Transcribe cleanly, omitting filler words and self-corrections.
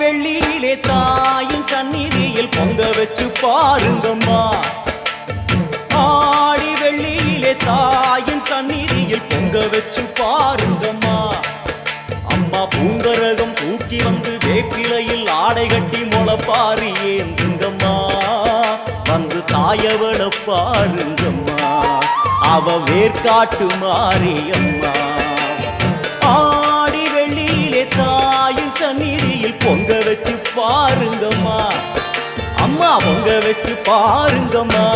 வெள்ளியிலே தாயின் சந்நிதியில் பொங்க வச்சு பாருங்கம்மா. ஆடி வெள்ளியிலே தாயின் சந்நிதியில் பொங்க வச்சு பாருங்கம்மா. அம்மா பூங்கரகம் தூக்கி வந்து வேப்பிலையில் ஆடை கட்டி முளைப்பாரி ஏந்துங்கம்மா. வந்து தாயவள பாருங்கம்மா, அவ வேர்காட்டு மாரியம்மா. ஆடி வெள்ளியிலே தாயின் சந்நிதியில் பொங்க வச்சு பாருங்கம்மா. அம்மா பொங்க வச்சு பாருங்கம்மா.